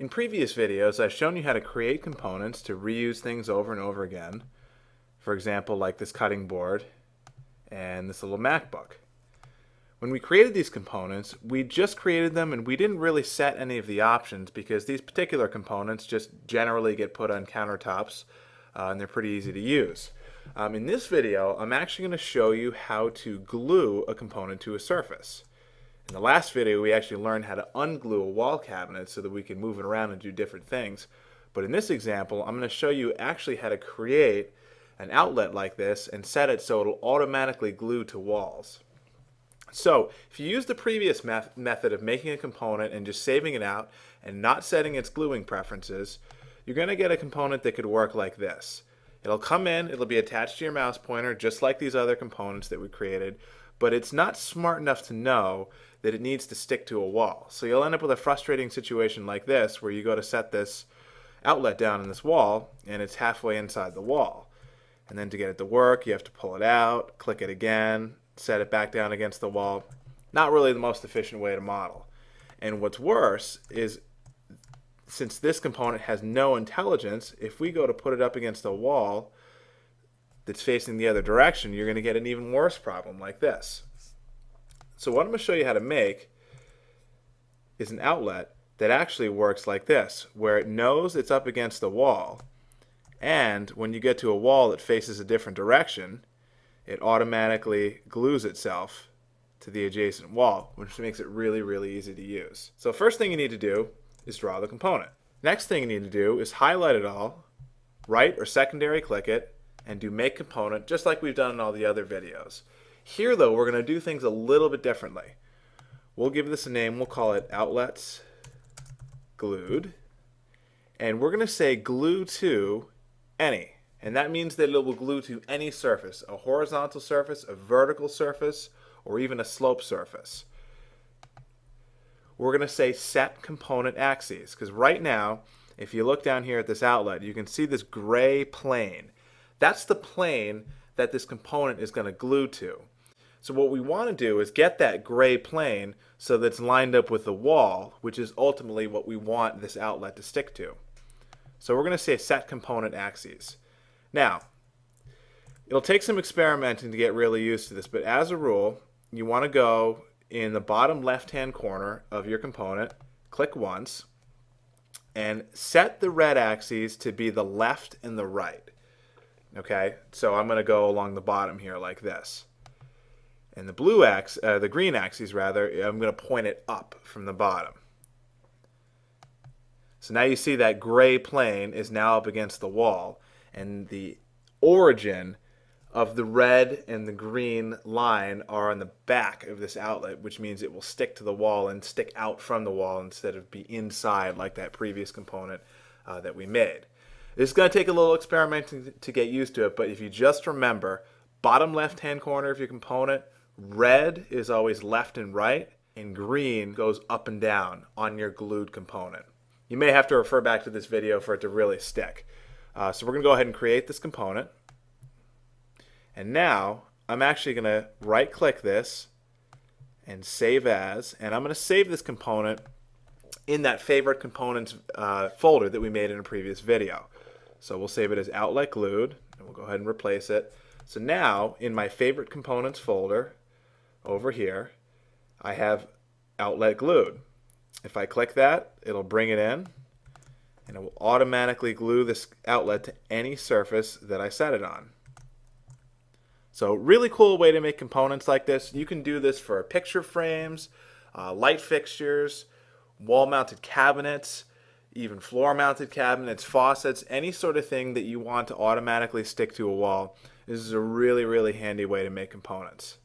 In previous videos, I've shown you how to create components to reuse things over and over again. For example, like this cutting board and this little MacBook. When we created these components, we just created them and we didn't really set any of the options because these particular components just generally get put on countertops and they're pretty easy to use. In this video, I'm actually going to show you how to glue a component to a surface. In the last video, we actually learned how to unglue a wall cabinet so that we can move it around and do different things. But in this example, I'm going to show you actually how to create an outlet like this and set it so it'll automatically glue to walls. So if you use the previous method of making a component and just saving it out and not setting its gluing preferences, you're going to get a component that could work like this. It'll come in, it'll be attached to your mouse pointer just like these other components that we created, but it's not smart enough to know that it needs to stick to a wall. So you'll end up with a frustrating situation like this where you go to set this outlet down in this wall and it's halfway inside the wall. And then to get it to work, you have to pull it out, click it again, set it back down against the wall. Not really the most efficient way to model. And what's worse is, since this component has no intelligence, if we go to put it up against a wall that's facing the other direction, you're going to get an even worse problem like this. So what I'm going to show you how to make is an outlet that actually works like this, where it knows it's up against the wall, and when you get to a wall that faces a different direction, it automatically glues itself to the adjacent wall, which makes it really, really easy to use. So first thing you need to do is draw the component. Next thing you need to do is highlight it all, right or secondary click it, and do make component just like we've done in all the other videos. Here though, we're going to do things a little bit differently. We'll give this a name, we'll call it outlets glued, and we're going to say glue to any. And that means that it will glue to any surface, a horizontal surface, a vertical surface, or even a slope surface. We're going to say set component axes, because right now, if you look down here at this outlet, you can see this gray plane. That's the plane that this component is going to glue to. So what we want to do is get that gray plane so that it's lined up with the wall, which is ultimately what we want this outlet to stick to. So we're going to say set component axes. Now, it'll take some experimenting to get really used to this, but as a rule, you want to go in the bottom left-hand corner of your component, click once, and set the red axes to be the left and the right. Okay, so I'm going to go along the bottom here like this. And the green axis rather, I'm going to point it up from the bottom. So now you see that gray plane is now up against the wall, and the origin of the red and the green line are on the back of this outlet, which means it will stick to the wall and stick out from the wall instead of be inside like that previous component that we made. This is going to take a little experimenting to get used to it, but if you just remember, bottom left-hand corner of your component, red is always left and right, and green goes up and down on your glued component. You may have to refer back to this video for it to really stick. So we're going to go ahead and create this component. And now I'm actually going to right-click this and save as, and I'm going to save this component in that favorite components folder that we made in a previous video. So we'll save it as outlet glued, and we'll go ahead and replace it. So now in my favorite components folder over here, I have outlet glued. If I click that, it'll bring it in, and it will automatically glue this outlet to any surface that I set it on. So really cool way to make components like this. You can do this for picture frames, light fixtures, wall-mounted cabinets, even floor-mounted cabinets, faucets, any sort of thing that you want to automatically stick to a wall. This is a really, really handy way to make components.